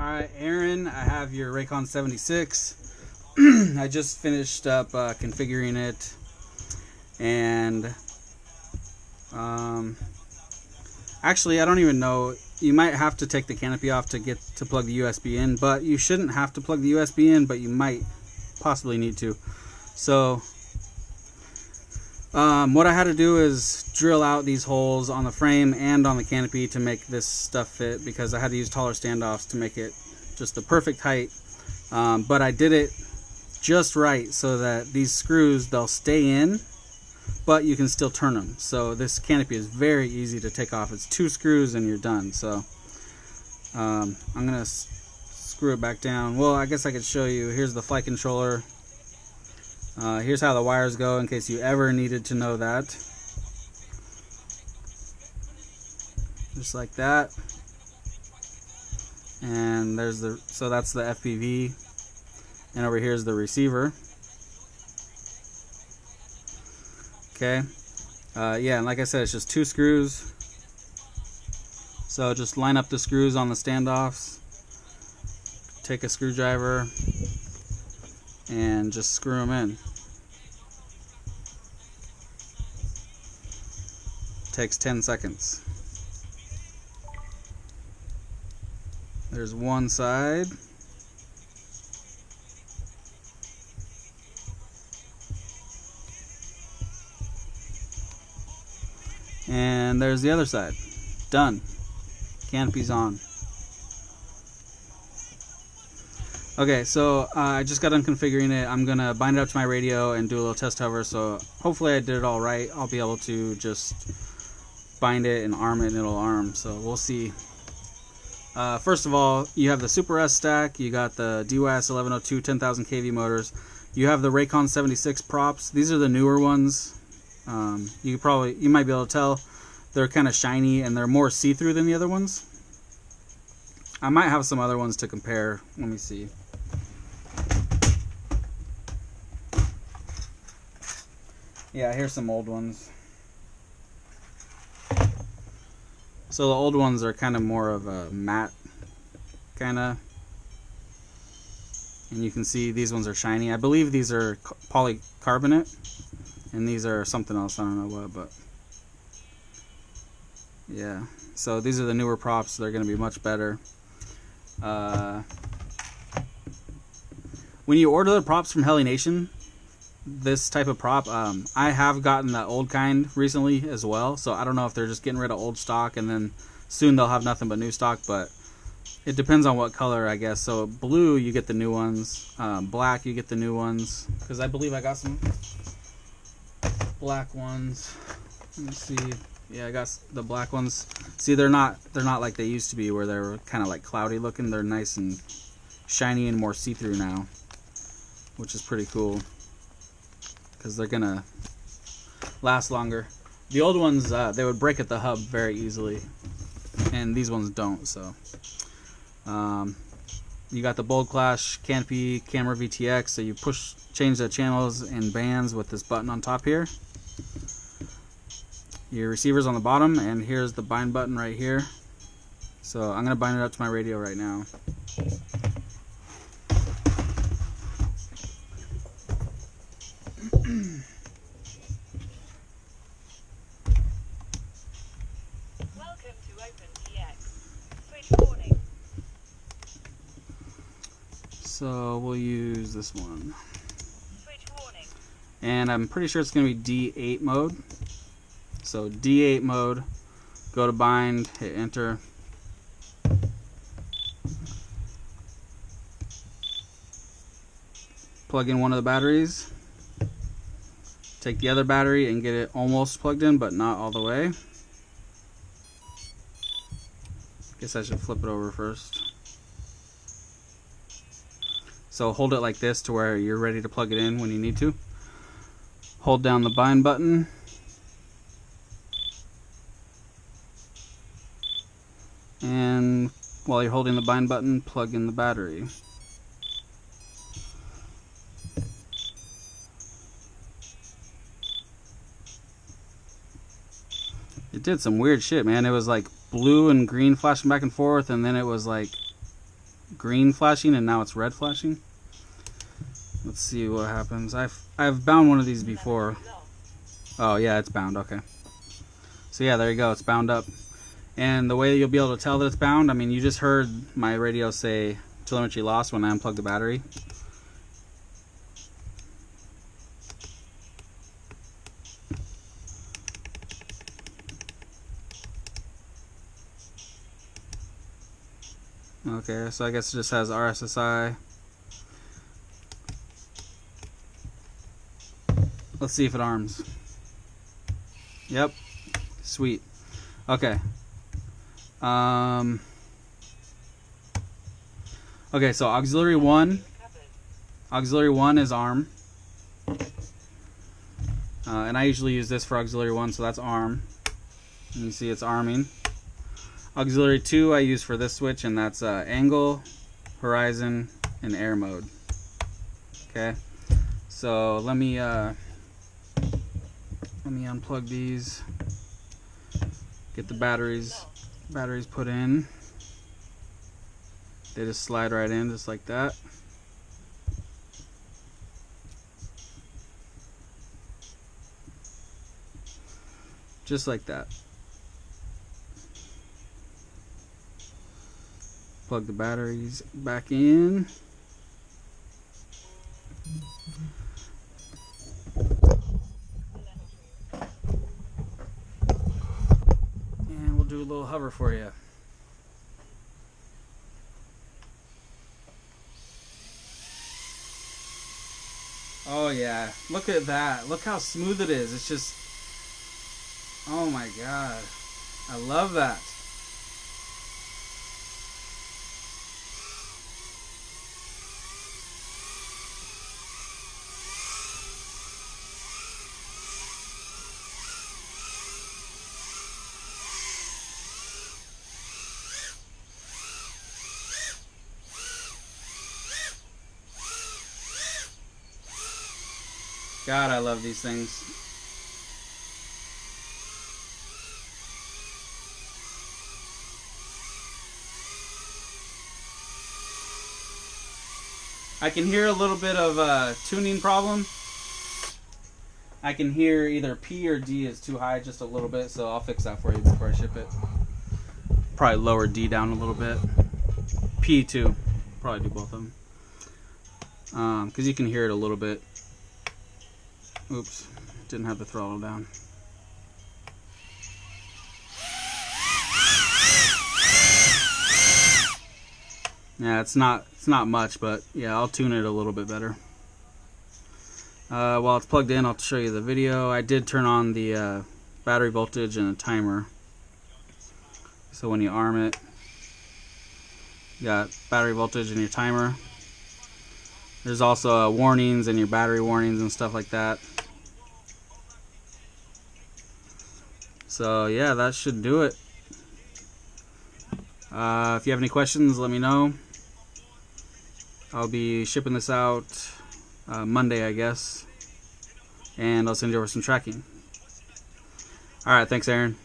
Alright, Aaron, I have your Rakon 76. I just finished up configuring it, and actually I don't even know, you might have to take the canopy off to get to plug the USB in, but you shouldn't have to plug the USB in, but you might possibly need to. So what I had to do is drill out these holes on the frame and on the canopy to make this stuff fit, because I had to use taller standoffs to make it just the perfect height. But I did it just right so that these screws, they'll stay in, but you can still turn them. So this canopy is very easy to take off. It's 2 screws and you're done. So I'm gonna screw it back down. Well, I guess I could show you. Here's the flight controller. Here's how the wires go in case you ever needed to know that. Just like that. And there's so that's the FPV, and over here is the receiver. Okay. Yeah, and like I said, it's just 2 screws. So just line up the screws on the standoffs, take a screwdriver, and just screw them in. Takes 10 seconds. There's one side. And there's the other side. Done. Canopy's on. Okay, so I just got done configuring it. I'm gonna bind it up to my radio and do a little test hover, so hopefully I did it all right. I'll be able to just bind it and arm it and it'll arm, so we'll see. First of all, you have the Super S stack, you got the DYS 1102 10,000 kV motors, you have the Rakon 76 props. These are the newer ones. You might be able to tell they're kind of shiny and they're more see-through than the other ones. I might have some other ones to compare. Let me see. Yeah, here's some old ones. So the old ones are kind of more of a matte kind of, and you can see these ones are shiny. I believe these are polycarbonate, and these are something else, I don't know what, but yeah. So these are the newer props. They're going to be much better. When you order the props from Heli Nation, this type of prop, I have gotten the old kind recently as well, so I don't know if they're just getting rid of old stock and then soon they'll have nothing but new stock, but it depends on what color, I guess. So blue, you get the new ones. Black, you get the new ones, because I believe I got some black ones. Let me see. Yeah, I got the black ones. See, they're not like they used to be, where they were kind of like cloudy looking. They're nice and shiny and more see-through now, which is pretty cool, because they're gonna last longer. The old ones, they would break at the hub very easily, and these ones don't. So you got the Bold Clash canopy camera VTX, so you change the channels and bands with this button on top here. Your receiver's on the bottom, and here's the bind button right here. So I'm gonna bind it up to my radio right now. So we'll use this one. And I'm pretty sure it's going to be D8 mode. So D8 mode, go to bind, hit enter. Plug in one of the batteries. Take the other battery and get it almost plugged in, but not all the way. Guess I should flip it over first. So hold it like this to where you're ready to plug it in when you need to. Hold down the bind button. And while you're holding the bind button, plug in the battery. It did some weird shit, man. It was like blue and green flashing back and forth, and then it was like green flashing and now it's red flashing. Let's see what happens. I've bound one of these before. Oh yeah, it's bound. Okay. So yeah, there you go. It's bound up. And the way you'll be able to tell that it's bound, I mean, you just heard my radio say telemetry lost when I unplugged the battery. Okay, so I guess it just has RSSI. Let's see if it arms. Yep. Sweet. Okay. Okay, so auxiliary 1 is arm. And I usually use this for auxiliary 1, so that's arm. And you see it's arming. Auxiliary 2 I use for this switch, and that's angle, horizon, and air mode. Okay, so let me unplug these. Get the batteries put in. They just slide right in, just like that. Just like that. Plug the batteries back in. And we'll do a little hover for you. Oh yeah, look at that. Look how smooth it is. It's just, oh my god. I love that. God, I love these things. I can hear a little bit of a tuning problem. I can hear either P or D is too high just a little bit, so I'll fix that for you before I ship it. Probably lower D down a little bit. P too. Probably do both of them. Because you can hear it a little bit. Oops, didn't have the throttle down. Yeah, it's not much, but yeah, I'll tune it a little bit better. While it's plugged in, I'll show you the video. I did turn on the battery voltage and a timer. So when you arm it, you got battery voltage and your timer. There's also warnings and your battery warnings and stuff like that. So yeah, that should do it. If you have any questions, let me know. I'll be shipping this out Monday, I guess. And I'll send you over some tracking. Alright, thanks Aaron.